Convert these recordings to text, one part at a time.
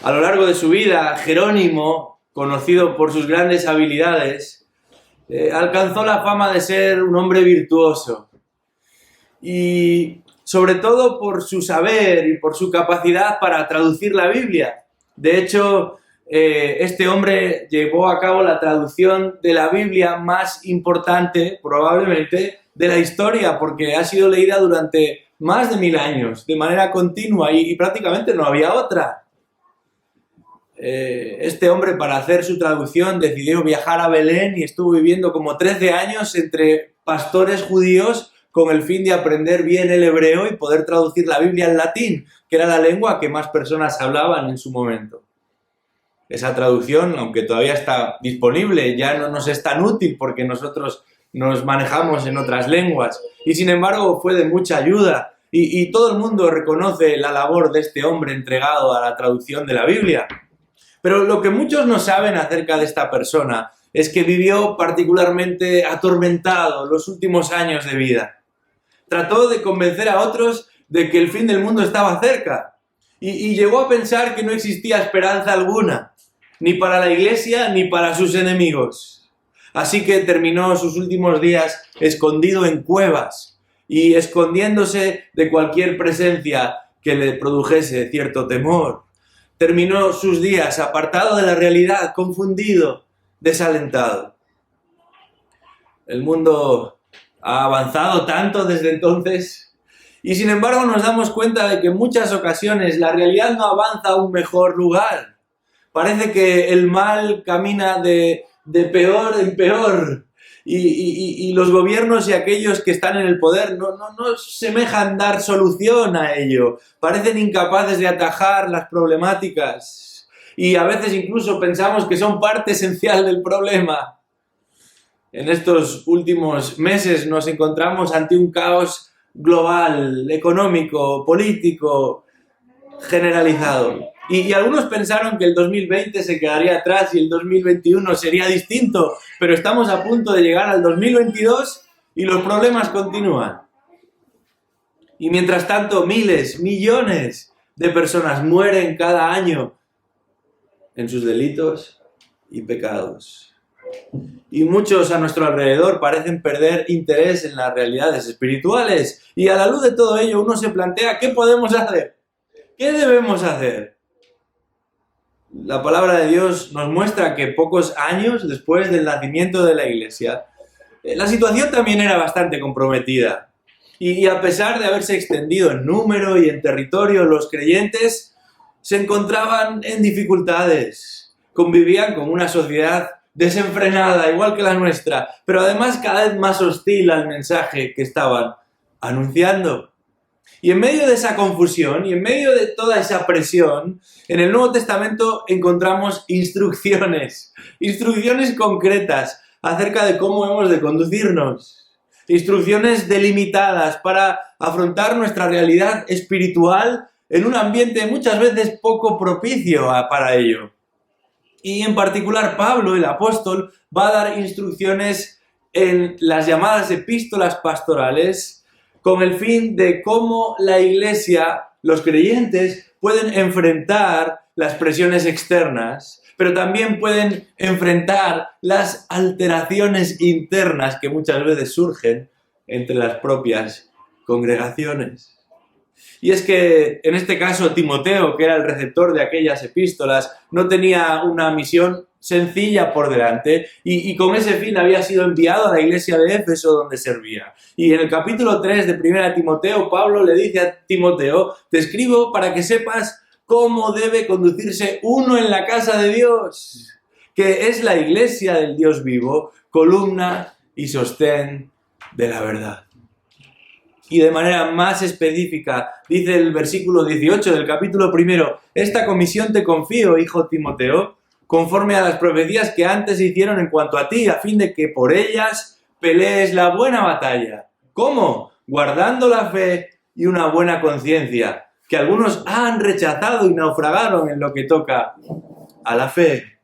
A lo largo de su vida, Jerónimo, conocido por sus grandes habilidades, alcanzó la fama de ser un hombre virtuoso. Y sobre todo por su saber y por su capacidad para traducir la Biblia. De hecho, este hombre llevó a cabo la traducción de la Biblia más importante, probablemente, de la historia, porque ha sido leída durante más de 1000 años, de manera continua, y prácticamente no había otra. Este hombre, para hacer su traducción, decidió viajar a Belén y estuvo viviendo como 13 años entre pastores judíos con el fin de aprender bien el hebreo y poder traducir la Biblia al latín, que era la lengua que más personas hablaban en su momento. Esa traducción, aunque todavía está disponible, ya no nos es tan útil porque nosotros nos manejamos en otras lenguas. Y sin embargo fue de mucha ayuda y todo el mundo reconoce la labor de este hombre entregado a la traducción de la Biblia. Pero lo que muchos no saben acerca de esta persona es que vivió particularmente atormentado los últimos años de vida. Trató de convencer a otros de que el fin del mundo estaba cerca y llegó a pensar que no existía esperanza alguna, ni para la iglesia ni para sus enemigos. Así que terminó sus últimos días escondido en cuevas y escondiéndose de cualquier presencia que le produjese cierto temor. Terminó sus días apartado de la realidad, confundido, desalentado. El mundo ha avanzado tanto desde entonces y sin embargo nos damos cuenta de que en muchas ocasiones la realidad no avanza a un mejor lugar. Parece que el mal camina de peor en peor y los gobiernos y aquellos que están en el poder no semejan dar solución a ello. Parecen incapaces de atajar las problemáticas y a veces incluso pensamos que son parte esencial del problema. En estos últimos meses nos encontramos ante un caos global, económico, político, generalizado. Y algunos pensaron que el 2020 se quedaría atrás y el 2021 sería distinto, pero estamos a punto de llegar al 2022 y los problemas continúan. Y mientras tanto, miles, millones de personas mueren cada año en sus delitos y pecados. Y muchos a nuestro alrededor parecen perder interés en las realidades espirituales. Y a la luz de todo ello uno se plantea, ¿qué podemos hacer? ¿Qué debemos hacer? La palabra de Dios nos muestra que pocos años después del nacimiento de la Iglesia, la situación también era bastante comprometida. Y a pesar de haberse extendido en número y en territorio, los creyentes se encontraban en dificultades. Convivían con una sociedad desenfrenada, igual que la nuestra, pero además cada vez más hostil al mensaje que estaban anunciando. Y en medio de esa confusión y en medio de toda esa presión, en el Nuevo Testamento encontramos instrucciones concretas acerca de cómo hemos de conducirnos. Instrucciones delimitadas para afrontar nuestra realidad espiritual en un ambiente muchas veces poco propicio para ello. Y en particular Pablo, el apóstol, va a dar instrucciones en las llamadas epístolas pastorales con el fin de cómo la Iglesia, los creyentes, pueden enfrentar las presiones externas, pero también pueden enfrentar las alteraciones internas que muchas veces surgen entre las propias congregaciones. Y es que, en este caso, Timoteo, que era el receptor de aquellas epístolas, no tenía una misión sencilla por delante y con ese fin había sido enviado a la iglesia de Éfeso donde servía. Y en el capítulo 3 de 1 Timoteo, Pablo le dice a Timoteo, te escribo para que sepas cómo debe conducirse uno en la casa de Dios, que es la iglesia del Dios vivo, columna y sostén de la verdad. Y de manera más específica, dice el versículo 18 del capítulo 1, esta comisión te confío, hijo Timoteo, conforme a las profecías que antes se hicieron en cuanto a ti, a fin de que por ellas pelees la buena batalla. ¿Cómo? Guardando la fe y una buena conciencia, que algunos han rechazado y naufragaron en lo que toca a la fe.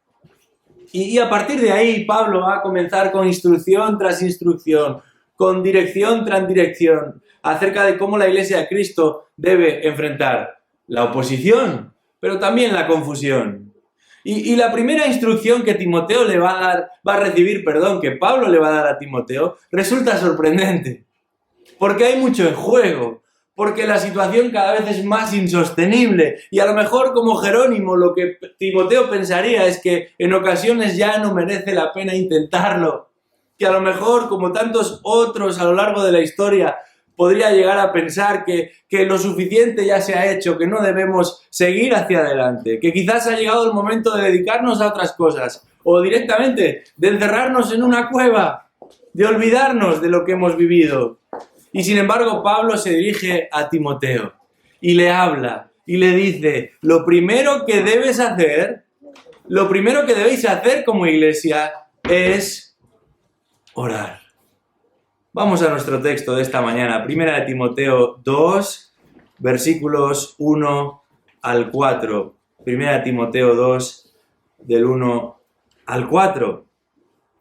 Y a partir de ahí, Pablo va a comenzar con instrucción tras instrucción, con dirección tras dirección, acerca de cómo la Iglesia de Cristo debe enfrentar la oposición, pero también la confusión. Y la primera instrucción que Timoteo le va a recibir, que Pablo le va a dar a Timoteo, resulta sorprendente. Porque hay mucho en juego, porque la situación cada vez es más insostenible. Y a lo mejor, como Jerónimo, lo que Timoteo pensaría es que en ocasiones ya no merece la pena intentarlo. Que a lo mejor, como tantos otros a lo largo de la historia, podría llegar a pensar que lo suficiente ya se ha hecho, que no debemos seguir hacia adelante, que quizás ha llegado el momento de dedicarnos a otras cosas, o directamente de encerrarnos en una cueva, de olvidarnos de lo que hemos vivido. Y sin embargo, Pablo se dirige a Timoteo y le habla y le dice, lo primero que debéis hacer como iglesia es orar. Vamos a nuestro texto de esta mañana, 1 de Timoteo 2, versículos 1 al 4. 1 de Timoteo 2, del 1 al 4.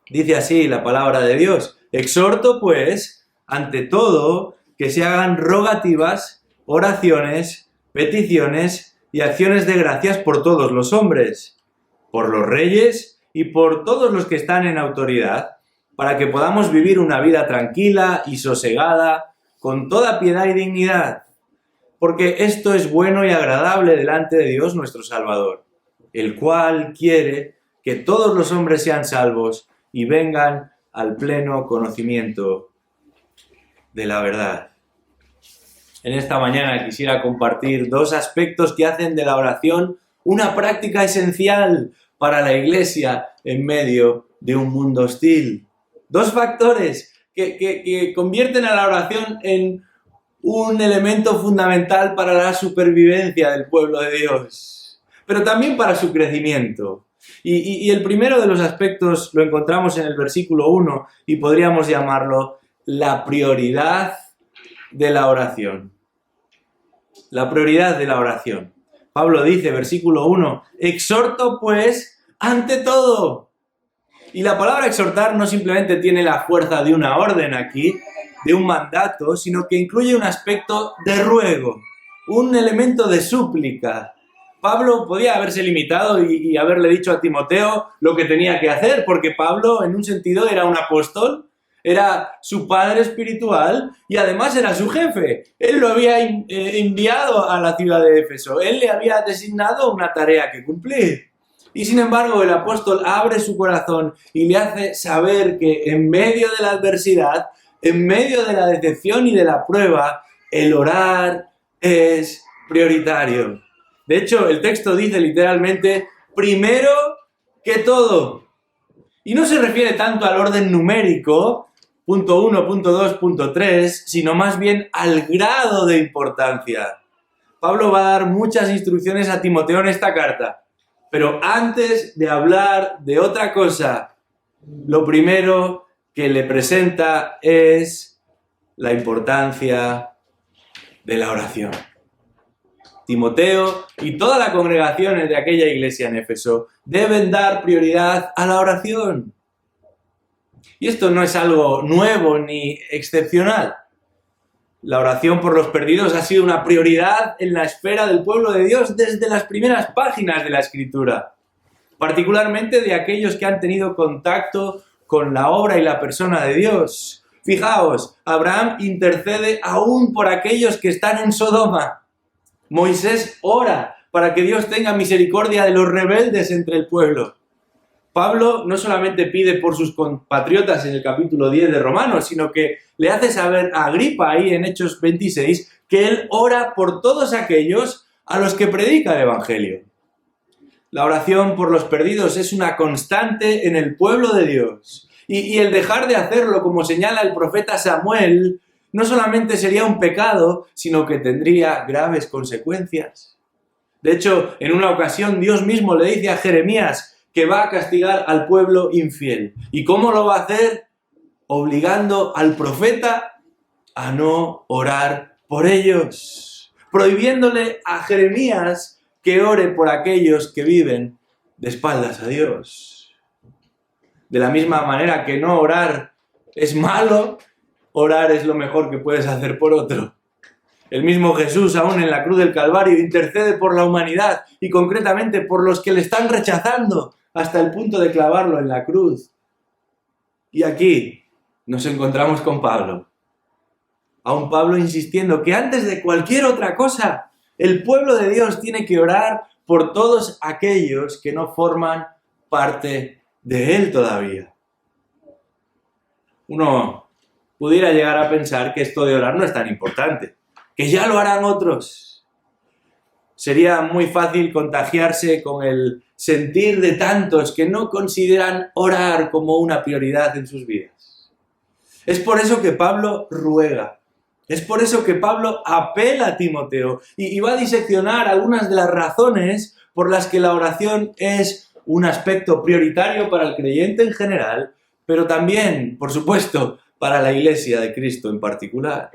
Dice así la palabra de Dios. Exhorto, pues, ante todo, que se hagan rogativas, oraciones, peticiones y acciones de gracias por todos los hombres, por los reyes y por todos los que están en autoridad, para que podamos vivir una vida tranquila y sosegada, con toda piedad y dignidad, porque esto es bueno y agradable delante de Dios nuestro Salvador, el cual quiere que todos los hombres sean salvos y vengan al pleno conocimiento de la verdad. En esta mañana quisiera compartir dos aspectos que hacen de la oración una práctica esencial para la Iglesia en medio de un mundo hostil. Dos factores que convierten a la oración en un elemento fundamental para la supervivencia del pueblo de Dios, pero también para su crecimiento. Y el primero de los aspectos lo encontramos en el versículo 1 y podríamos llamarlo la prioridad de la oración. La prioridad de la oración. Pablo dice, versículo 1, exhorto pues ante todo. Y la palabra exhortar no simplemente tiene la fuerza de una orden aquí, de un mandato, sino que incluye un aspecto de ruego, un elemento de súplica. Pablo podía haberse limitado y haberle dicho a Timoteo lo que tenía que hacer, porque Pablo en un sentido era un apóstol, era su padre espiritual y además era su jefe. Él lo había enviado a la ciudad de Éfeso, él le había designado una tarea que cumplir. Y sin embargo, el apóstol abre su corazón y le hace saber que en medio de la adversidad, en medio de la decepción y de la prueba, el orar es prioritario. De hecho, el texto dice literalmente, primero que todo. Y no se refiere tanto al orden numérico, punto 1, punto 2, punto 3, sino más bien al grado de importancia. Pablo va a dar muchas instrucciones a Timoteo en esta carta. Pero antes de hablar de otra cosa, lo primero que le presenta es la importancia de la oración. Timoteo y toda la congregación de aquella iglesia en Éfeso deben dar prioridad a la oración. Y esto no es algo nuevo ni excepcional. La oración por los perdidos ha sido una prioridad en la esfera del pueblo de Dios desde las primeras páginas de la Escritura, particularmente de aquellos que han tenido contacto con la obra y la persona de Dios. Fijaos, Abraham intercede aún por aquellos que están en Sodoma. Moisés ora para que Dios tenga misericordia de los rebeldes entre el pueblo. Pablo no solamente pide por sus compatriotas en el capítulo 10 de Romanos, sino que le hace saber a Agripa ahí en Hechos 26 que él ora por todos aquellos a los que predica el Evangelio. La oración por los perdidos es una constante en el pueblo de Dios. Y el dejar de hacerlo, como señala el profeta Samuel, no solamente sería un pecado, sino que tendría graves consecuencias. De hecho, en una ocasión Dios mismo le dice a Jeremías que va a castigar al pueblo infiel. ¿Y cómo lo va a hacer? Obligando al profeta a no orar por ellos, prohibiéndole a Jeremías que ore por aquellos que viven de espaldas a Dios. De la misma manera que no orar es malo, orar es lo mejor que puedes hacer por otro. El mismo Jesús, aún en la cruz del Calvario, intercede por la humanidad y concretamente por los que le están rechazando hasta el punto de clavarlo en la cruz. Y aquí nos encontramos con Pablo. A un Pablo insistiendo que antes de cualquier otra cosa, el pueblo de Dios tiene que orar por todos aquellos que no forman parte de él todavía. Uno pudiera llegar a pensar que esto de orar no es tan importante, que ya lo harán otros. Sería muy fácil contagiarse con el sentir de tantos que no consideran orar como una prioridad en sus vidas. Es por eso que Pablo ruega. Es por eso que Pablo apela a Timoteo y va a diseccionar algunas de las razones por las que la oración es un aspecto prioritario para el creyente en general, pero también, por supuesto, para la Iglesia de Cristo en particular.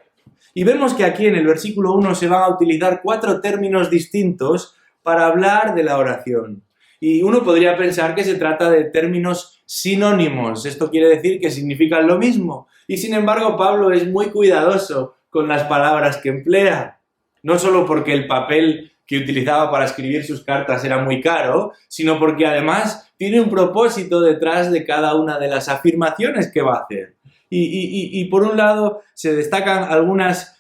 Y vemos que aquí en el versículo 1 se van a utilizar 4 términos distintos para hablar de la oración. Y uno podría pensar que se trata de términos sinónimos. Esto quiere decir que significan lo mismo. Y sin embargo, Pablo es muy cuidadoso con las palabras que emplea. No solo porque el papel que utilizaba para escribir sus cartas era muy caro, sino porque además tiene un propósito detrás de cada una de las afirmaciones que va a hacer. Y por un lado se destacan algunas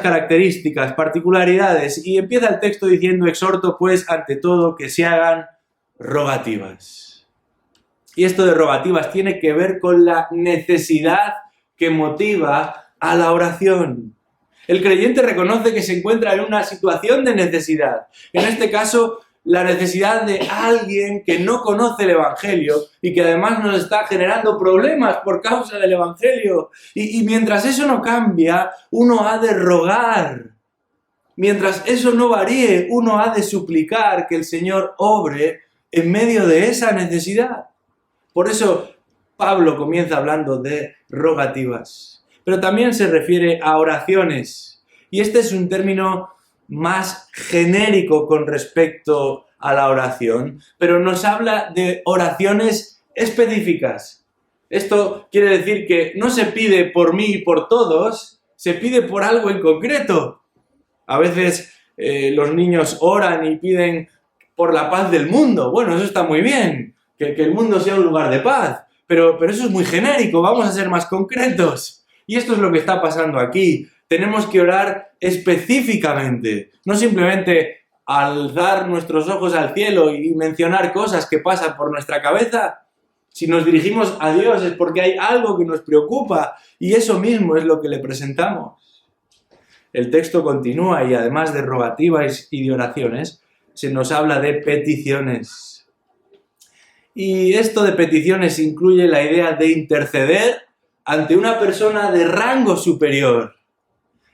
características, particularidades, y empieza el texto diciendo: exhorto pues ante todo que se hagan rogativas. Y esto de rogativas tiene que ver con la necesidad que motiva a la oración. El creyente reconoce que se encuentra en una situación de necesidad. En este caso, la necesidad de alguien que no conoce el Evangelio y que además nos está generando problemas por causa del Evangelio. Y mientras eso no cambia, uno ha de rogar. Mientras eso no varíe, uno ha de suplicar que el Señor obre en medio de esa necesidad. Por eso Pablo comienza hablando de rogativas. Pero también se refiere a oraciones. Y este es un término más genérico con respecto a la oración, pero nos habla de oraciones específicas. Esto quiere decir que no se pide por mí y por todos, se pide por algo en concreto. A veces los niños oran y piden por la paz del mundo. Bueno, eso está muy bien, que el mundo sea un lugar de paz, pero eso es muy genérico, vamos a ser más concretos. Y esto es lo que está pasando aquí. Tenemos que orar específicamente, no simplemente alzar nuestros ojos al cielo y mencionar cosas que pasan por nuestra cabeza. Si nos dirigimos a Dios es porque hay algo que nos preocupa y eso mismo es lo que le presentamos. El texto continúa y además de rogativas y de oraciones, se nos habla de peticiones. Y esto de peticiones incluye la idea de interceder ante una persona de rango superior.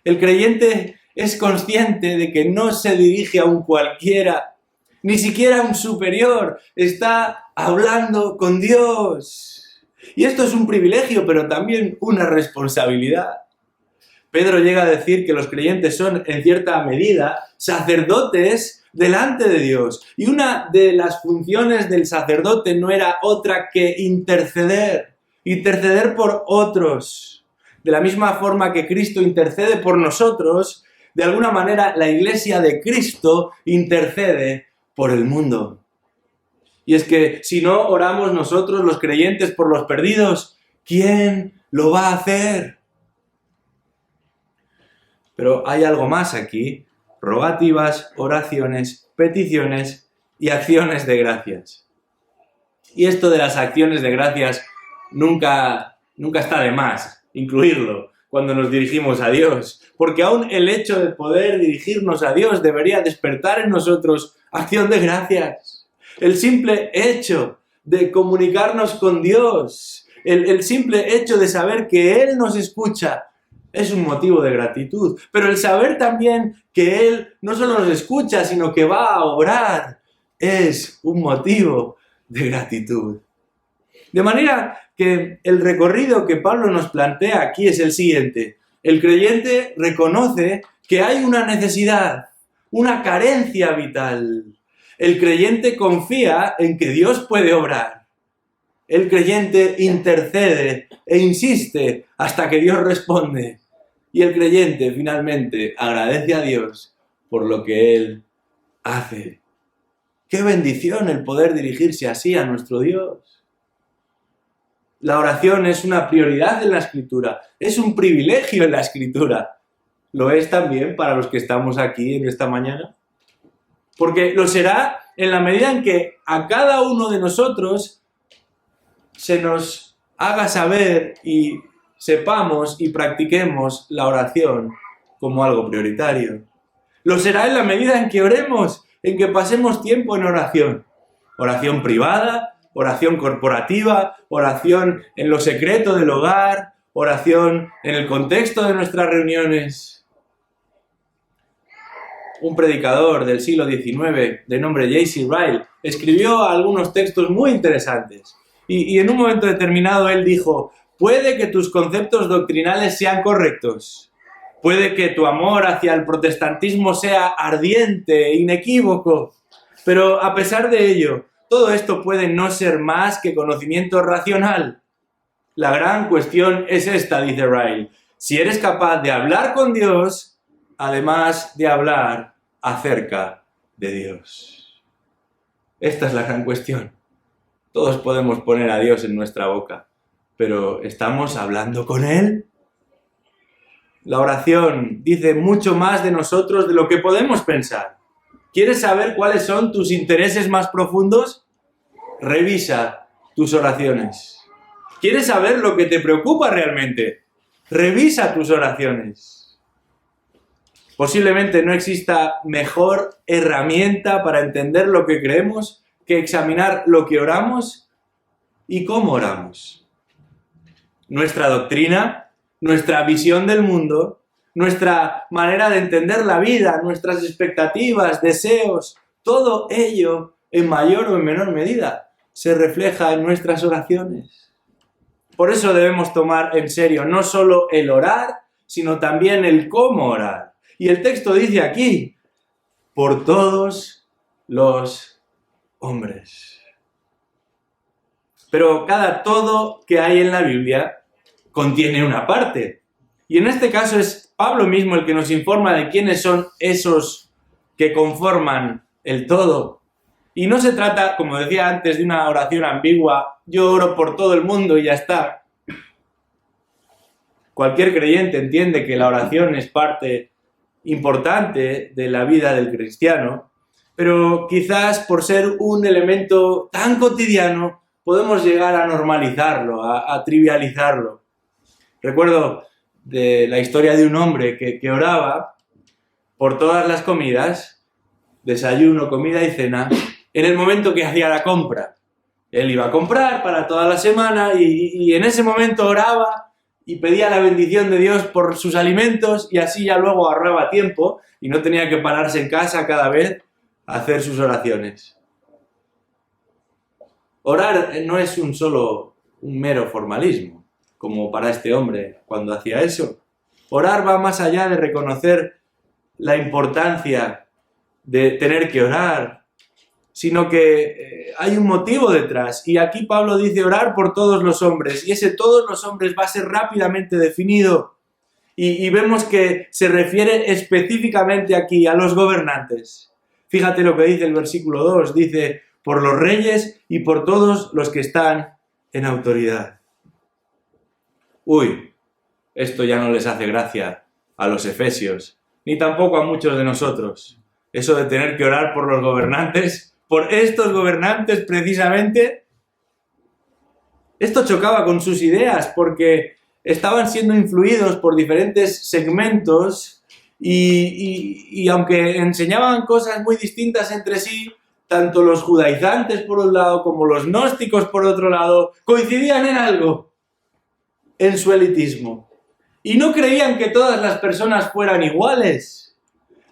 El creyente es consciente de que no se dirige a un cualquiera, ni siquiera a un superior, está hablando con Dios. Y esto es un privilegio, pero también una responsabilidad. Pedro llega a decir que los creyentes son, en cierta medida, sacerdotes delante de Dios. Y una de las funciones del sacerdote no era otra que interceder por otros. De la misma forma que Cristo intercede por nosotros, de alguna manera la Iglesia de Cristo intercede por el mundo. Y es que si no oramos nosotros, los creyentes, por los perdidos, ¿quién lo va a hacer? Pero hay algo más aquí: rogativas, oraciones, peticiones y acciones de gracias. Y esto de las acciones de gracias nunca está de más incluirlo cuando nos dirigimos a Dios, porque aún el hecho de poder dirigirnos a Dios debería despertar en nosotros acción de gracias. El simple hecho de comunicarnos con Dios, el simple hecho de saber que Él nos escucha, es un motivo de gratitud. Pero el saber también que Él no solo nos escucha, sino que va a obrar, es un motivo de gratitud. De manera que el recorrido que Pablo nos plantea aquí es el siguiente. El creyente reconoce que hay una necesidad, una carencia vital. El creyente confía en que Dios puede obrar. El creyente intercede e insiste hasta que Dios responde. Y el creyente finalmente agradece a Dios por lo que Él hace. ¡Qué bendición el poder dirigirse así a nuestro Dios! La oración es una prioridad en la Escritura, es un privilegio en la Escritura. ¿Lo es también para los que estamos aquí en esta mañana? Porque lo será en la medida en que a cada uno de nosotros se nos haga saber y sepamos y practiquemos la oración como algo prioritario. Lo será en la medida en que oremos, en que pasemos tiempo en oración. Oración privada, oración corporativa, oración en lo secreto del hogar, oración en el contexto de nuestras reuniones. Un predicador del siglo XIX de nombre J.C. Ryle escribió algunos textos muy interesantes y en un momento determinado él dijo: puede que tus conceptos doctrinales sean correctos, puede que tu amor hacia el protestantismo sea ardiente e inequívoco, pero a pesar de ello, todo esto puede no ser más que conocimiento racional. La gran cuestión es esta, dice Ryle: si eres capaz de hablar con Dios, además de hablar acerca de Dios. Esta es la gran cuestión. Todos podemos poner a Dios en nuestra boca, pero ¿estamos hablando con Él? La oración dice mucho más de nosotros de lo que podemos pensar. ¿Quieres saber cuáles son tus intereses más profundos? Revisa tus oraciones. ¿Quieres saber lo que te preocupa realmente? Revisa tus oraciones. Posiblemente no exista mejor herramienta para entender lo que creemos que examinar lo que oramos y cómo oramos. Nuestra doctrina, nuestra visión del mundo, nuestra manera de entender la vida, nuestras expectativas, deseos, todo ello, en mayor o en menor medida, se refleja en nuestras oraciones. Por eso debemos tomar en serio no solo el orar, sino también el cómo orar. Y el texto dice aquí: por todos los hombres. Pero cada todo que hay en la Biblia contiene una parte. Y en este caso es Pablo mismo el que nos informa de quiénes son esos que conforman el todo. Y no se trata, como decía antes, de una oración ambigua: yo oro por todo el mundo y ya está. Cualquier creyente entiende que la oración es parte importante de la vida del cristiano, pero quizás por ser un elemento tan cotidiano podemos llegar a normalizarlo, a trivializarlo. Recuerdo de la historia de un hombre que oraba por todas las comidas, desayuno, comida y cena, en el momento que hacía la compra. Él iba a comprar para toda la semana y en ese momento oraba y pedía la bendición de Dios por sus alimentos, y así ya luego ahorraba tiempo y no tenía que pararse en casa cada vez a hacer sus oraciones. Orar no es un mero formalismo, como para este hombre cuando hacía eso. Orar va más allá de reconocer la importancia de tener que orar, sino que hay un motivo detrás. Y aquí Pablo dice orar por todos los hombres, y ese todos los hombres va a ser rápidamente definido. Y vemos que se refiere específicamente aquí a los gobernantes. Fíjate lo que dice el versículo 2, dice: por los reyes y por todos los que están en autoridad. Uy, esto ya no les hace gracia a los efesios, ni tampoco a muchos de nosotros. Eso de tener que orar por los gobernantes, por estos gobernantes precisamente. Esto chocaba con sus ideas porque estaban siendo influidos por diferentes segmentos y aunque enseñaban cosas muy distintas entre sí, tanto los judaizantes por un lado como los gnósticos por otro lado coincidían en algo: en su elitismo. Y no creían que todas las personas fueran iguales.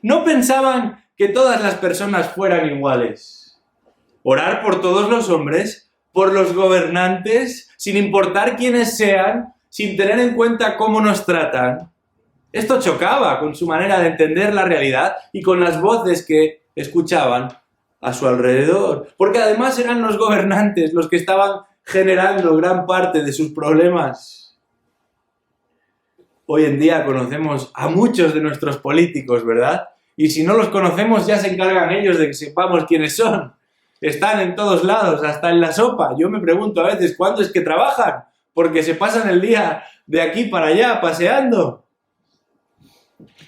No pensaban que todas las personas fueran iguales. Orar por todos los hombres, por los gobernantes, sin importar quiénes sean, sin tener en cuenta cómo nos tratan. Esto chocaba con su manera de entender la realidad y con las voces que escuchaban a su alrededor, porque además eran los gobernantes los que estaban generando gran parte de sus problemas. Hoy en día conocemos a muchos de nuestros políticos, ¿verdad? Y si no los conocemos, ya se encargan ellos de que sepamos quiénes son. Están en todos lados, hasta en la sopa. Yo me pregunto a veces, ¿cuándo es que trabajan? Porque se pasan el día de aquí para allá, paseando.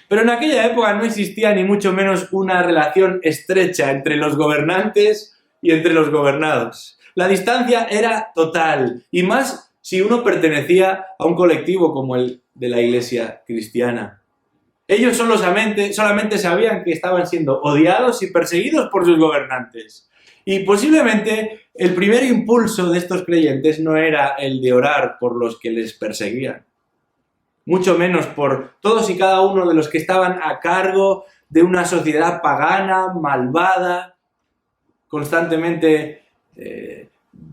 Pero en aquella época no existía ni mucho menos una relación estrecha entre los gobernantes y entre los gobernados. La distancia era total, y más si uno pertenecía a un colectivo como el de la Iglesia cristiana. Ellos solamente sabían que estaban siendo odiados y perseguidos por sus gobernantes. Y posiblemente el primer impulso de estos creyentes no era el de orar por los que les perseguían, mucho menos por todos y cada uno de los que estaban a cargo de una sociedad pagana, malvada, constantemente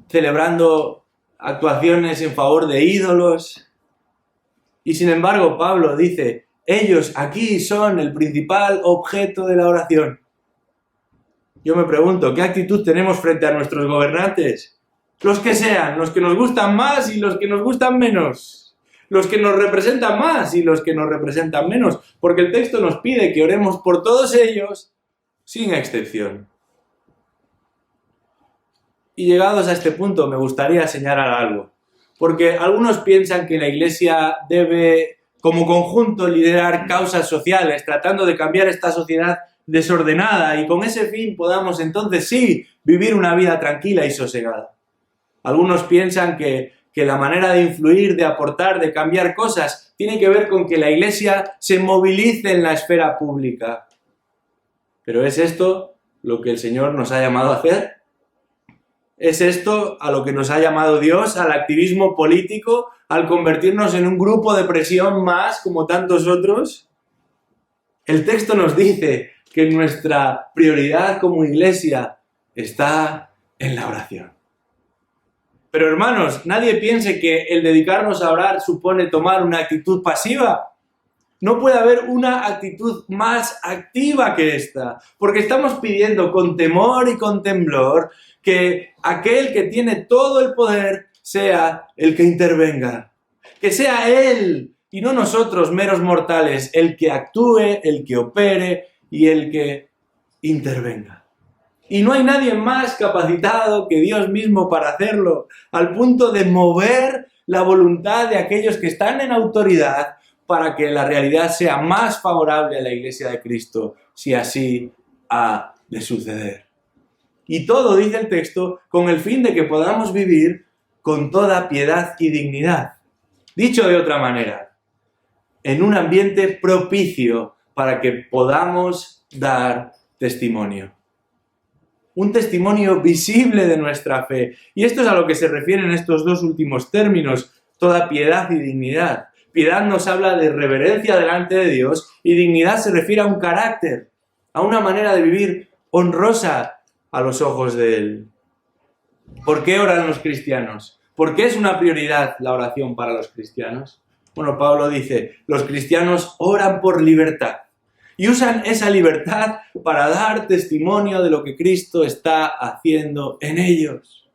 celebrando actuaciones en favor de ídolos. Y sin embargo, Pablo dice, ellos aquí son el principal objeto de la oración. Yo me pregunto, ¿qué actitud tenemos frente a nuestros gobernantes? Los que sean, los que nos gustan más y los que nos gustan menos. Los que nos representan más y los que nos representan menos. Porque el texto nos pide que oremos por todos ellos, sin excepción. Y llegados a este punto, me gustaría señalar algo. Porque algunos piensan que la Iglesia debe, como conjunto, liderar causas sociales, tratando de cambiar esta sociedad desordenada, y con ese fin podamos entonces sí vivir una vida tranquila y sosegada. Algunos piensan que la manera de influir, de aportar, de cambiar cosas tiene que ver con que la Iglesia se movilice en la esfera pública. ¿Pero es esto lo que el Señor nos ha llamado a hacer? ¿Es esto a lo que nos ha llamado Dios, al activismo político, al convertirnos en un grupo de presión más como tantos otros? El texto nos dice que nuestra prioridad como Iglesia está en la oración. Pero hermanos, nadie piense que el dedicarnos a orar supone tomar una actitud pasiva. No puede haber una actitud más activa que esta, porque estamos pidiendo con temor y con temblor que aquel que tiene todo el poder sea el que intervenga. Que sea Él y no nosotros, meros mortales, el que actúe, el que opere y el que intervenga. Y no hay nadie más capacitado que Dios mismo para hacerlo, al punto de mover la voluntad de aquellos que están en autoridad para que la realidad sea más favorable a la Iglesia de Cristo, si así ha de suceder. Y todo, dice el texto, con el fin de que podamos vivir con toda piedad y dignidad. Dicho de otra manera, en un ambiente propicio para que podamos dar testimonio. Un testimonio visible de nuestra fe. Y esto es a lo que se refieren estos dos últimos términos, toda piedad y dignidad. Piedad nos habla de reverencia delante de Dios y dignidad se refiere a un carácter, a una manera de vivir honrosa a los ojos de Él. ¿Por qué oran los cristianos? ¿Por qué es una prioridad la oración para los cristianos? Bueno, Pablo dice, los cristianos oran por libertad y usan esa libertad para dar testimonio de lo que Cristo está haciendo en ellos.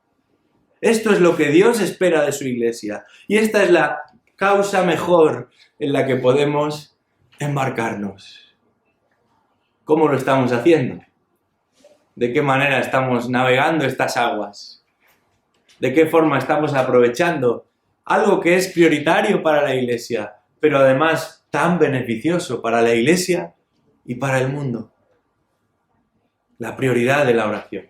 Esto es lo que Dios espera de su Iglesia y esta es la causa mejor en la que podemos embarcarnos. ¿Cómo lo estamos haciendo? ¿De qué manera estamos navegando estas aguas? ¿De qué forma estamos aprovechando algo que es prioritario para la Iglesia, pero además tan beneficioso para la Iglesia y para el mundo? La prioridad de la oración.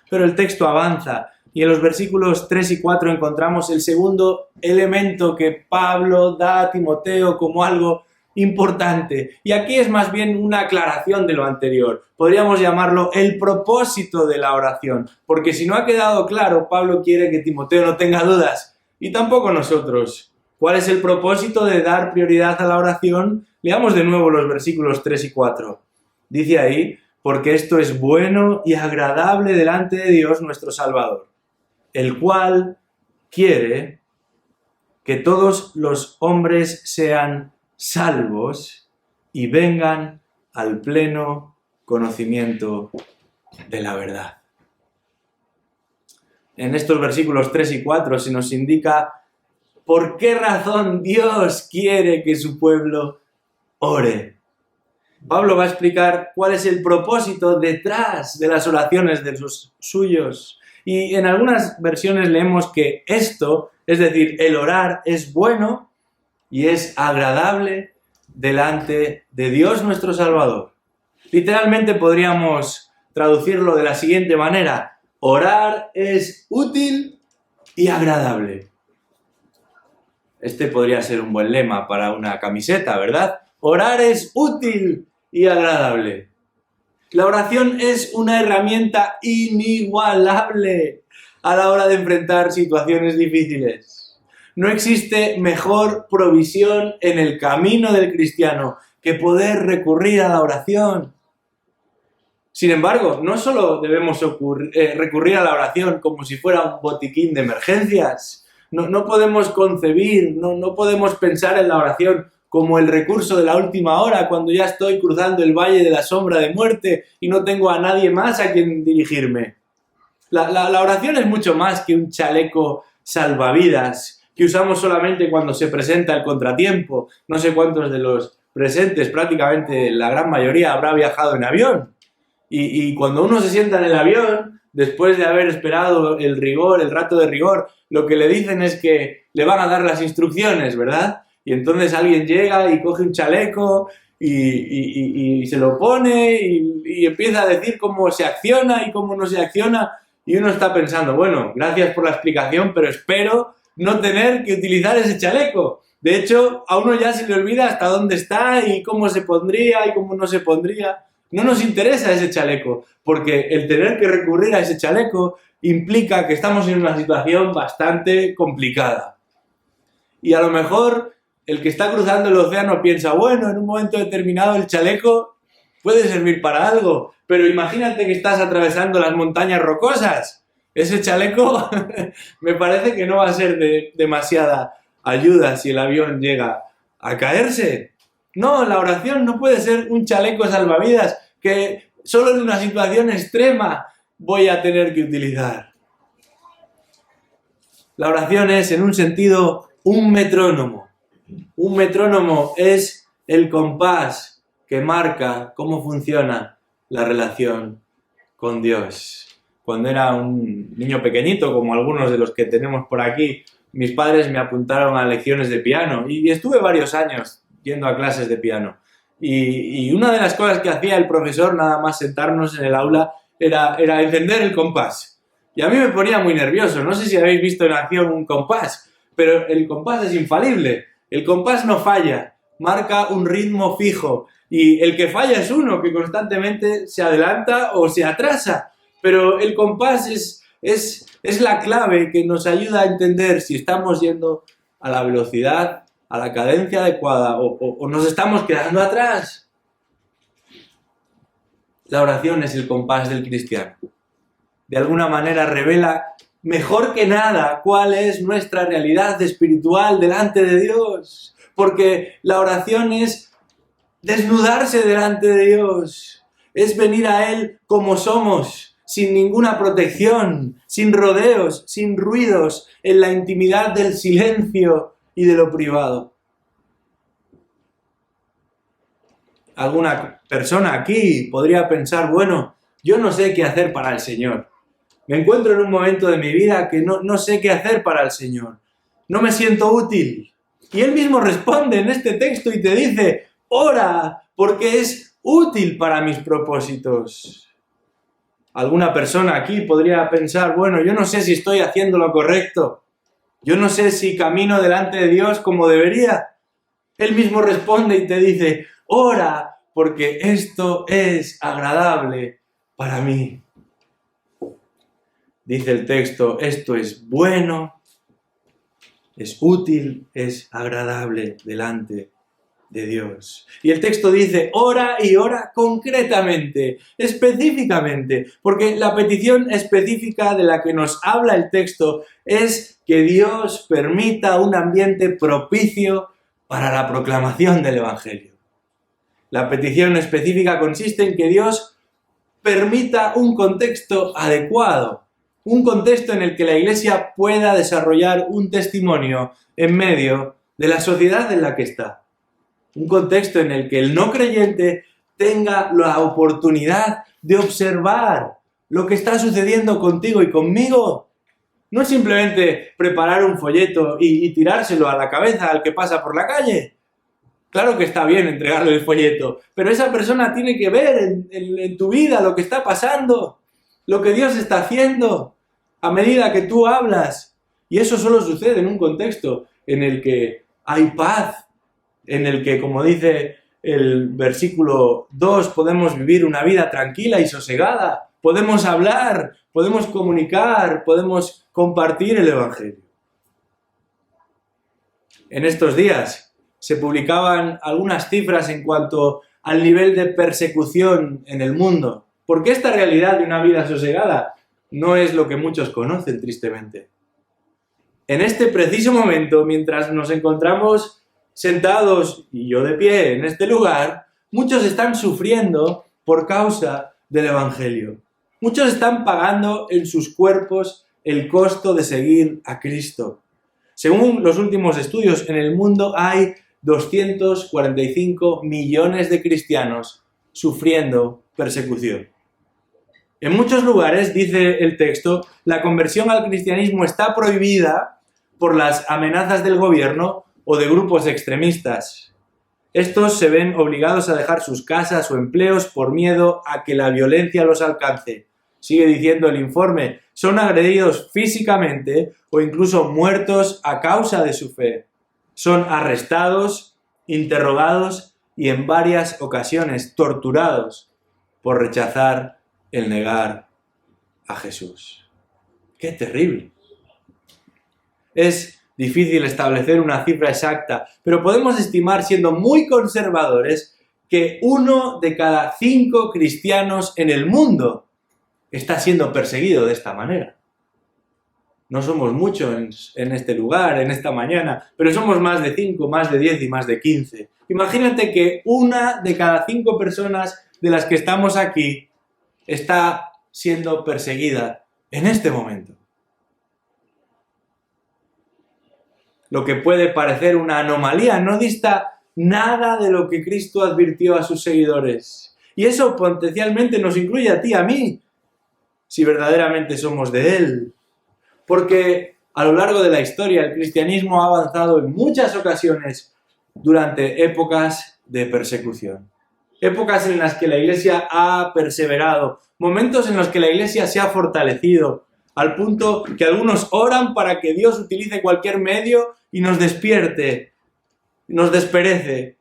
Pero el texto avanza y en los versículos 3 y 4 encontramos el segundo elemento que Pablo da a Timoteo como algo importante. Y aquí es más bien una aclaración de lo anterior. Podríamos llamarlo el propósito de la oración. Porque si no ha quedado claro, Pablo quiere que Timoteo no tenga dudas. Y tampoco nosotros. ¿Cuál es el propósito de dar prioridad a la oración? Leamos de nuevo los versículos 3 y 4. Dice ahí, porque esto es bueno y agradable delante de Dios nuestro Salvador, el cual quiere que todos los hombres sean salvos y vengan al pleno conocimiento de la verdad. En estos versículos 3 y 4 se nos indica ¿Por qué razón Dios quiere que su pueblo ore? Pablo va a explicar cuál es el propósito detrás de las oraciones de los suyos. Y en algunas versiones leemos que esto, es decir, el orar, es bueno y es agradable delante de Dios nuestro Salvador. Literalmente podríamos traducirlo de la siguiente manera: orar es útil y agradable. Este podría ser un buen lema para una camiseta, ¿verdad? Orar es útil y agradable. La oración es una herramienta inigualable a la hora de enfrentar situaciones difíciles. No existe mejor provisión en el camino del cristiano que poder recurrir a la oración. Sin embargo, no solo debemos recurrir a la oración como si fuera un botiquín de emergencias. No podemos concebir, no podemos pensar en la oración como el recurso de la última hora, cuando ya estoy cruzando el valle de la sombra de muerte y no tengo a nadie más a quien dirigirme. La oración es mucho más que un chaleco salvavidas que usamos solamente cuando se presenta el contratiempo. No sé cuántos de los presentes, prácticamente la gran mayoría, habrá viajado en avión. Y cuando uno se sienta en el avión, después de haber esperado el rato de rigor, lo que le dicen es que le van a dar las instrucciones, ¿verdad? Y entonces alguien llega y coge un chaleco y se lo pone y empieza a decir cómo se acciona y cómo no se acciona. Y uno está pensando, bueno, gracias por la explicación, pero espero no tener que utilizar ese chaleco. De hecho, a uno ya se le olvida hasta dónde está y cómo se pondría y cómo no se pondría. No nos interesa ese chaleco, porque el tener que recurrir a ese chaleco implica que estamos en una situación bastante complicada. Y a lo mejor el que está cruzando el océano piensa, bueno, en un momento determinado el chaleco puede servir para algo, pero imagínate que estás atravesando las montañas rocosas. Ese chaleco me parece que no va a ser de demasiada ayuda si el avión llega a caerse. No, la oración no puede ser un chaleco salvavidas que solo en una situación extrema voy a tener que utilizar. La oración es, en un sentido, un metrónomo. Un metrónomo es el compás que marca cómo funciona la relación con Dios. Cuando era un niño pequeñito, como algunos de los que tenemos por aquí, mis padres me apuntaron a lecciones de piano y estuve varios años yendo a clases de piano. Y una de las cosas que hacía el profesor, nada más sentarnos en el aula, era encender el compás. Y a mí me ponía muy nervioso. No sé si habéis visto en acción un compás, pero el compás es infalible. El compás no falla, marca un ritmo fijo. Y el que falla es uno, que constantemente se adelanta o se atrasa. Pero el compás es la clave que nos ayuda a entender si estamos yendo a la velocidad, a la cadencia adecuada o nos estamos quedando atrás. La oración es el compás del cristiano. De alguna manera revela mejor que nada cuál es nuestra realidad espiritual delante de Dios. Porque la oración es desnudarse delante de Dios. Es venir a Él como somos, sin ninguna protección, sin rodeos, sin ruidos, en la intimidad del silencio y de lo privado. Alguna persona aquí podría pensar, bueno, yo no sé qué hacer para el Señor. Me encuentro en un momento de mi vida que no sé qué hacer para el Señor. No me siento útil. Y Él mismo responde en este texto y te dice, ora, porque es útil para mis propósitos. Alguna persona aquí podría pensar, bueno, yo no sé si estoy haciendo lo correcto. Yo no sé si camino delante de Dios como debería. Él mismo responde y te dice, ora, porque esto es agradable para mí. Dice el texto, esto es bueno, es útil, es agradable delante de Dios. Y el texto dice, ora y ora concretamente, específicamente, porque la petición específica de la que nos habla el texto es que Dios permita un ambiente propicio para la proclamación del Evangelio. La petición específica consiste en que Dios permita un contexto adecuado Un contexto en el que la Iglesia pueda desarrollar un testimonio en medio de la sociedad en la que está. Un contexto en el que el no creyente tenga la oportunidad de observar lo que está sucediendo contigo y conmigo. No es simplemente preparar un folleto y tirárselo a la cabeza al que pasa por la calle. Claro que está bien entregarle el folleto, pero esa persona tiene que ver en tu vida lo que está pasando, lo que Dios está haciendo, a medida que tú hablas. Y eso solo sucede en un contexto en el que hay paz, en el que, como dice el versículo 2, podemos vivir una vida tranquila y sosegada, podemos hablar, podemos comunicar, podemos compartir el Evangelio. En estos días se publicaban algunas cifras en cuanto al nivel de persecución en el mundo, porque esta realidad de una vida sosegada no es lo que muchos conocen, tristemente. En este preciso momento, mientras nos encontramos sentados y yo de pie en este lugar, muchos están sufriendo por causa del Evangelio. Muchos están pagando en sus cuerpos el costo de seguir a Cristo. Según los últimos estudios, en el mundo hay 245 millones de cristianos sufriendo persecución. En muchos lugares, dice el texto, la conversión al cristianismo está prohibida por las amenazas del gobierno o de grupos extremistas. Estos se ven obligados a dejar sus casas o empleos por miedo a que la violencia los alcance. Sigue diciendo el informe, son agredidos físicamente o incluso muertos a causa de su fe. Son arrestados, interrogados y en varias ocasiones torturados por rechazar el negar a Jesús. ¡Qué terrible! Es difícil establecer una cifra exacta, pero podemos estimar, siendo muy conservadores, que 1 de cada 5 cristianos en el mundo está siendo perseguido de esta manera. No somos muchos en este lugar, en esta mañana, pero somos más de 5, más de 10 y más de 15. Imagínate que 1 de cada 5 personas de las que estamos aquí está siendo perseguida en este momento. Lo que puede parecer una anomalía no dista nada de lo que Cristo advirtió a sus seguidores. Y eso potencialmente nos incluye a ti y a mí, si verdaderamente somos de Él. Porque a lo largo de la historia el cristianismo ha avanzado en muchas ocasiones durante épocas de persecución. Épocas en las que la Iglesia ha perseverado, momentos en los que la Iglesia se ha fortalecido, al punto que algunos oran para que Dios utilice cualquier medio y nos despierte, nos desperece.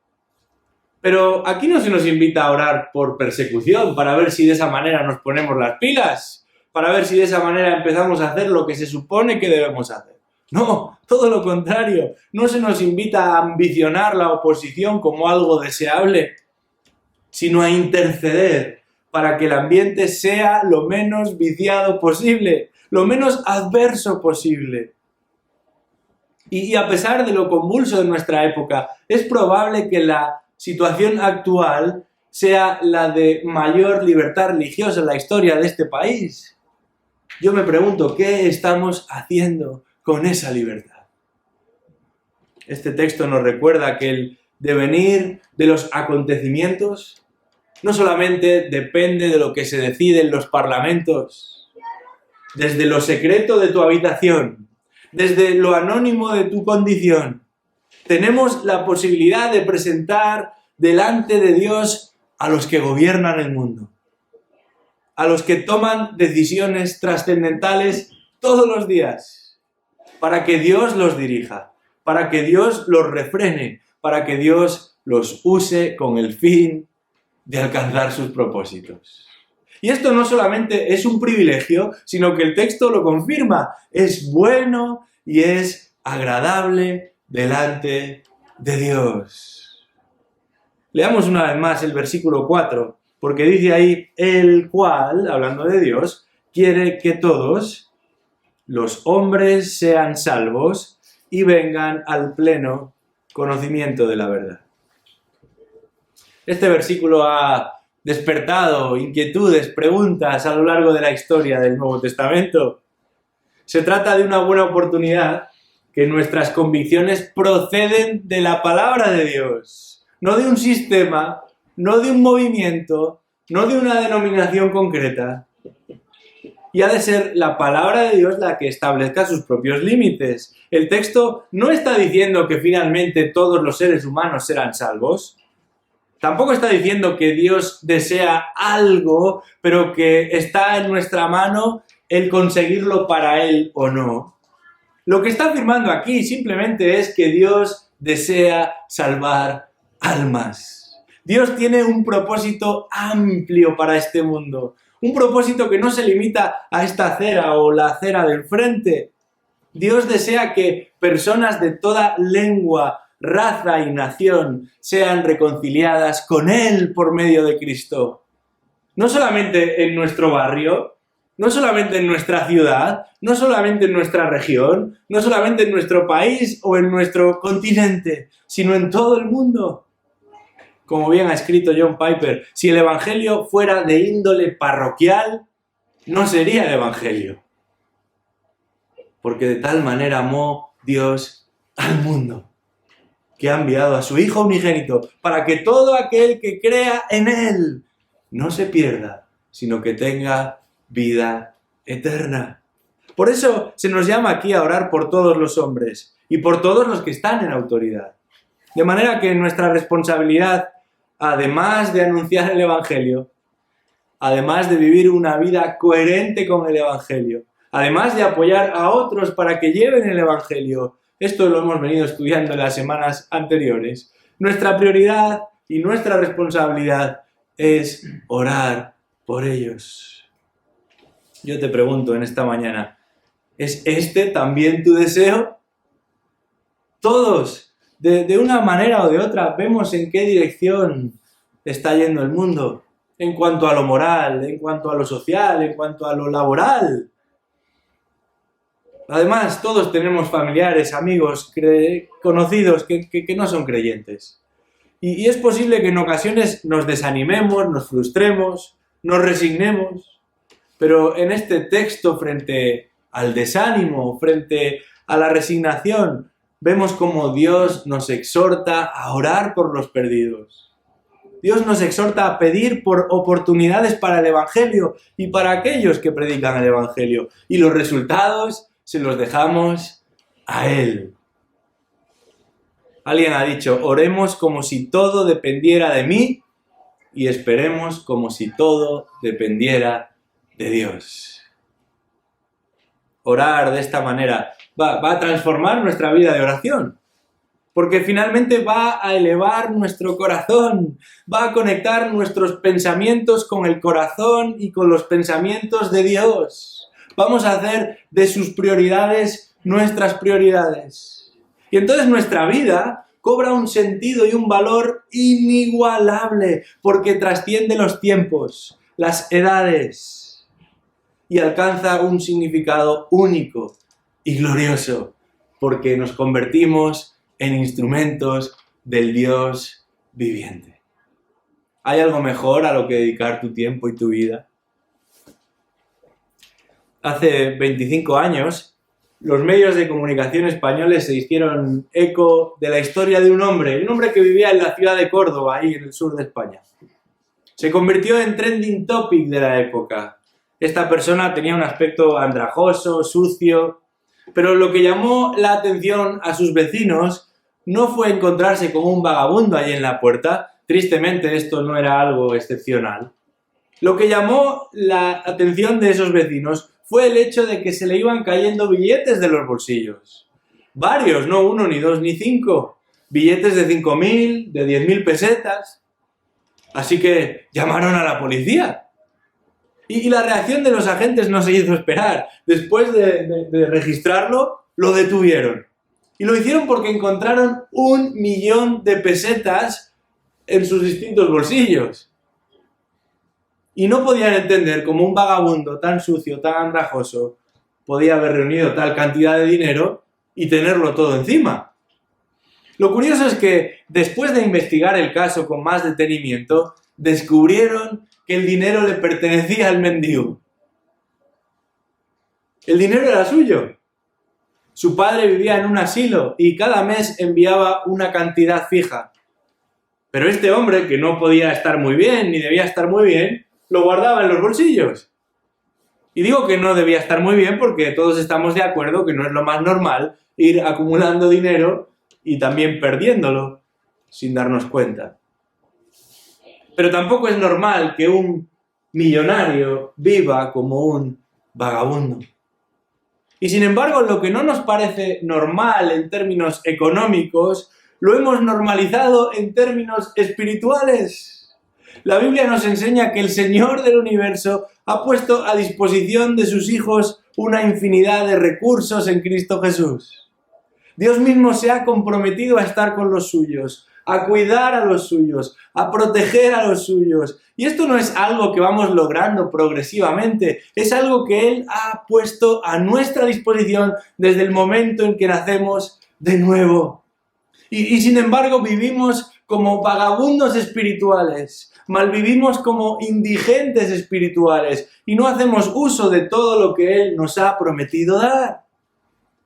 Pero aquí no se nos invita a orar por persecución, para ver si de esa manera nos ponemos las pilas, para ver si de esa manera empezamos a hacer lo que se supone que debemos hacer. No, todo lo contrario. No se nos invita a ambicionar la oposición como algo deseable, sino a interceder para que el ambiente sea lo menos viciado posible, lo menos adverso posible. Y a pesar de lo convulso de nuestra época, es probable que la situación actual sea la de mayor libertad religiosa en la historia de este país. Yo me pregunto, ¿qué estamos haciendo con esa libertad? Este texto nos recuerda que el devenir de los acontecimientos no solamente depende de lo que se decide en los parlamentos, desde lo secreto de tu habitación, desde lo anónimo de tu condición. Tenemos la posibilidad de presentar delante de Dios a los que gobiernan el mundo, a los que toman decisiones trascendentales todos los días, para que Dios los dirija, para que Dios los refrene, para que Dios los use con el fin de alcanzar sus propósitos. Y esto no solamente es un privilegio, sino que el texto lo confirma. Es bueno y es agradable delante de Dios. Leamos una vez más el versículo 4, porque dice ahí, el cual, hablando de Dios, quiere que todos los hombres sean salvos y vengan al pleno conocimiento de la verdad. Este versículo ha despertado inquietudes, preguntas a lo largo de la historia del Nuevo Testamento. Se trata de una buena oportunidad que nuestras convicciones proceden de la palabra de Dios, no de un sistema, no de un movimiento, no de una denominación concreta. Y ha de ser la palabra de Dios la que establezca sus propios límites. El texto no está diciendo que finalmente todos los seres humanos serán salvos. Tampoco está diciendo que Dios desea algo, pero que está en nuestra mano el conseguirlo para Él o no. Lo que está afirmando aquí simplemente es que Dios desea salvar almas. Dios tiene un propósito amplio para este mundo. Un propósito que no se limita a esta acera o la acera del frente. Dios desea que personas de toda lengua, raza y nación sean reconciliadas con Él por medio de Cristo. No solamente en nuestro barrio, no solamente en nuestra ciudad, no solamente en nuestra región, no solamente en nuestro país o en nuestro continente, sino en todo el mundo. Como bien ha escrito John Piper, si el Evangelio fuera de índole parroquial, no sería el Evangelio. Porque de tal manera amó Dios al mundo, que ha enviado a su Hijo unigénito, para que todo aquel que crea en Él no se pierda, sino que tenga vida eterna. Por eso se nos llama aquí a orar por todos los hombres y por todos los que están en autoridad. De manera que nuestra responsabilidad, además de anunciar el Evangelio, además de vivir una vida coherente con el Evangelio, además de apoyar a otros para que lleven el Evangelio, esto lo hemos venido estudiando en las semanas anteriores, nuestra prioridad y nuestra responsabilidad es orar por ellos. Yo te pregunto en esta mañana, ¿es este también tu deseo? Todos, de una manera o de otra, vemos en qué dirección está yendo el mundo, en cuanto a lo moral, en cuanto a lo social, en cuanto a lo laboral. Además, todos tenemos familiares, amigos, conocidos que no son creyentes. Y es posible que en ocasiones nos desanimemos, nos frustremos, nos resignemos. Pero en este texto, frente al desánimo, frente a la resignación, vemos cómo Dios nos exhorta a orar por los perdidos. Dios nos exhorta a pedir por oportunidades para el Evangelio y para aquellos que predican el Evangelio. Y los resultados se los dejamos a Él. Alguien ha dicho, oremos como si todo dependiera de mí y esperemos como si todo dependiera de Dios. Orar de esta manera va a transformar nuestra vida de oración, porque finalmente va a elevar nuestro corazón, va a conectar nuestros pensamientos con el corazón y con los pensamientos de Dios. Vamos a hacer de sus prioridades nuestras prioridades. Y entonces nuestra vida cobra un sentido y un valor inigualable, porque trasciende los tiempos, las edades, y alcanza un significado único y glorioso, porque nos convertimos en instrumentos del Dios viviente. ¿Hay algo mejor a lo que dedicar tu tiempo y tu vida? Hace 25 años, los medios de comunicación españoles se hicieron eco de la historia de un hombre que vivía en la ciudad de Córdoba, ahí en el sur de España. Se convirtió en trending topic de la época. Esta persona tenía un aspecto andrajoso, sucio, pero lo que llamó la atención a sus vecinos no fue encontrarse con un vagabundo ahí en la puerta. Tristemente, esto no era algo excepcional. Lo que llamó la atención de esos vecinos fue el hecho de que se le iban cayendo billetes de los bolsillos. Varios, no uno, ni dos, ni cinco. Billetes de 5.000, de 10.000 pesetas. Así que llamaron a la policía. Y la reacción de los agentes no se hizo esperar. Después de registrarlo, lo detuvieron. Y lo hicieron porque encontraron 1.000.000 de pesetas en sus distintos bolsillos. Y no podían entender cómo un vagabundo tan sucio, tan andrajoso, podía haber reunido tal cantidad de dinero y tenerlo todo encima. Lo curioso es que, después de investigar el caso con más detenimiento, descubrieron que el dinero le pertenecía al mendigo. El dinero era suyo. Su padre vivía en un asilo y cada mes enviaba una cantidad fija. Pero este hombre, que no podía estar muy bien, ni debía estar muy bien, lo guardaba en los bolsillos. Y digo que no debía estar muy bien porque todos estamos de acuerdo que no es lo más normal ir acumulando dinero y también perdiéndolo sin darnos cuenta. Pero tampoco es normal que un millonario viva como un vagabundo. Y sin embargo, lo que no nos parece normal en términos económicos, lo hemos normalizado en términos espirituales. La Biblia nos enseña que el Señor del universo ha puesto a disposición de sus hijos una infinidad de recursos en Cristo Jesús. Dios mismo se ha comprometido a estar con los suyos, a cuidar a los suyos, a proteger a los suyos. Y esto no es algo que vamos logrando progresivamente, es algo que Él ha puesto a nuestra disposición desde el momento en que nacemos de nuevo. Y sin embargo vivimos como vagabundos espirituales, malvivimos como indigentes espirituales y no hacemos uso de todo lo que Él nos ha prometido dar.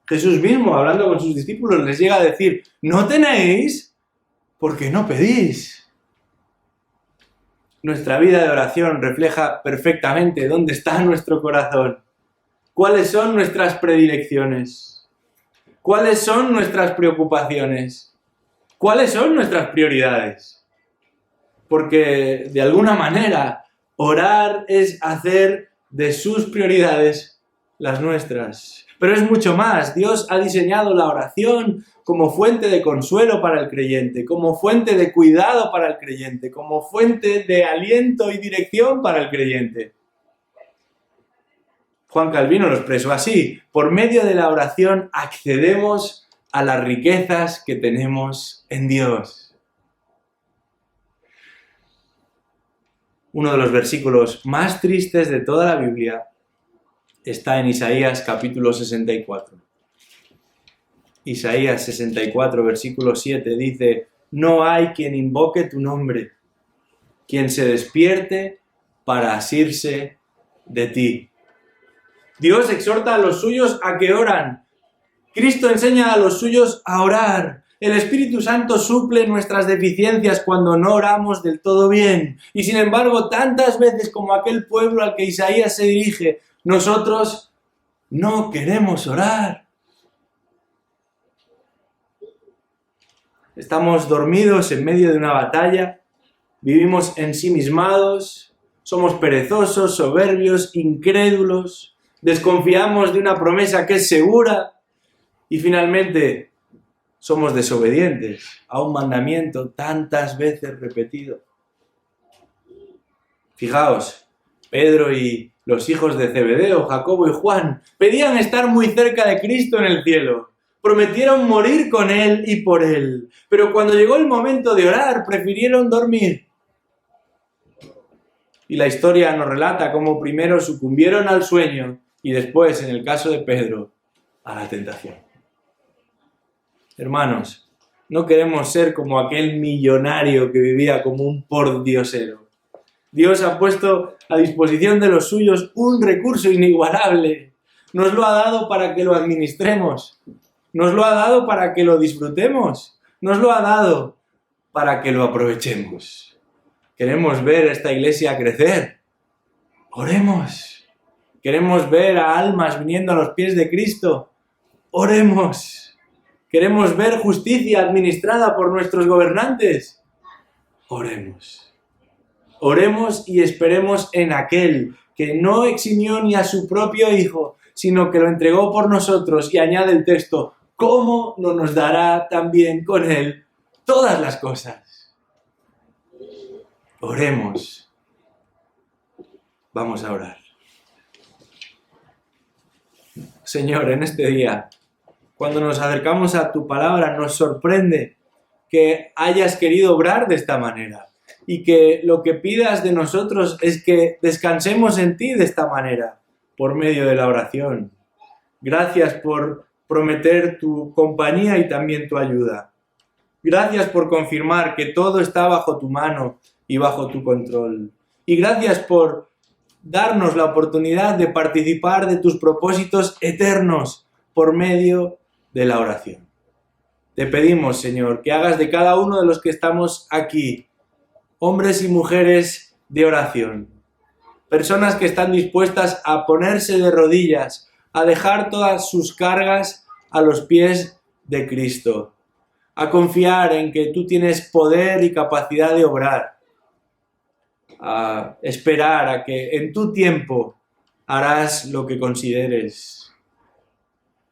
Jesús mismo, hablando con sus discípulos, les llega a decir, no tenéis porque no pedís. Nuestra vida de oración refleja perfectamente dónde está nuestro corazón, cuáles son nuestras predilecciones, cuáles son nuestras preocupaciones, cuáles son nuestras prioridades. Porque de alguna manera orar es hacer de sus prioridades las nuestras. Pero es mucho más. Dios ha diseñado la oración como fuente de consuelo para el creyente, como fuente de cuidado para el creyente, como fuente de aliento y dirección para el creyente. Juan Calvino lo expresó así: por medio de la oración accedemos a las riquezas que tenemos en Dios. Uno de los versículos más tristes de toda la Biblia está en Isaías capítulo 64. Isaías 64, versículo 7 dice, no hay quien invoque tu nombre, quien se despierte para asirse de ti. Dios exhorta a los suyos a que oran. Cristo enseña a los suyos a orar. El Espíritu Santo suple nuestras deficiencias cuando no oramos del todo bien. Y sin embargo, tantas veces como aquel pueblo al que Isaías se dirige, nosotros no queremos orar. Estamos dormidos en medio de una batalla, vivimos ensimismados, somos perezosos, soberbios, incrédulos, desconfiamos de una promesa que es segura y finalmente somos desobedientes a un mandamiento tantas veces repetido. Fijaos, Pedro y los hijos de Zebedeo, Jacobo y Juan, pedían estar muy cerca de Cristo en el cielo. Prometieron morir con Él y por Él. Pero cuando llegó el momento de orar, prefirieron dormir. Y la historia nos relata cómo primero sucumbieron al sueño y después, en el caso de Pedro, a la tentación. Hermanos, no queremos ser como aquel millonario que vivía como un pordiosero. Dios ha puesto a disposición de los suyos un recurso inigualable. Nos lo ha dado para que lo administremos. Nos lo ha dado para que lo disfrutemos. Nos lo ha dado para que lo aprovechemos. Queremos ver esta iglesia crecer. Oremos. Queremos ver a almas viniendo a los pies de Cristo. Oremos. Queremos ver justicia administrada por nuestros gobernantes. Oremos. Oremos y esperemos en aquel que no eximió ni a su propio Hijo, sino que lo entregó por nosotros, y añade el texto, ¿cómo no nos dará también con Él todas las cosas? Oremos. Vamos a orar. Señor, en este día, cuando nos acercamos a tu palabra, nos sorprende que hayas querido obrar de esta manera y que lo que pidas de nosotros es que descansemos en ti de esta manera, por medio de la oración. Gracias por prometer tu compañía y también tu ayuda. Gracias por confirmar que todo está bajo tu mano y bajo tu control. Y gracias por darnos la oportunidad de participar de tus propósitos eternos por medio de la oración. Te pedimos, Señor, que hagas de cada uno de los que estamos aquí hombres y mujeres de oración, personas que están dispuestas a ponerse de rodillas, a dejar todas sus cargas a los pies de Cristo, a confiar en que tú tienes poder y capacidad de obrar, a esperar a que en tu tiempo harás lo que consideres,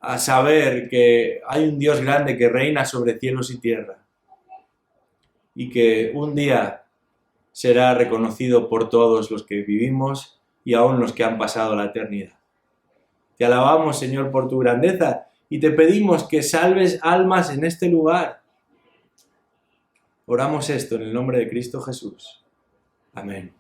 a saber que hay un Dios grande que reina sobre cielos y tierra y que un día será reconocido por todos los que vivimos y aún los que han pasado la eternidad. Te alabamos, Señor, por tu grandeza y te pedimos que salves almas en este lugar. Oramos esto en el nombre de Cristo Jesús. Amén.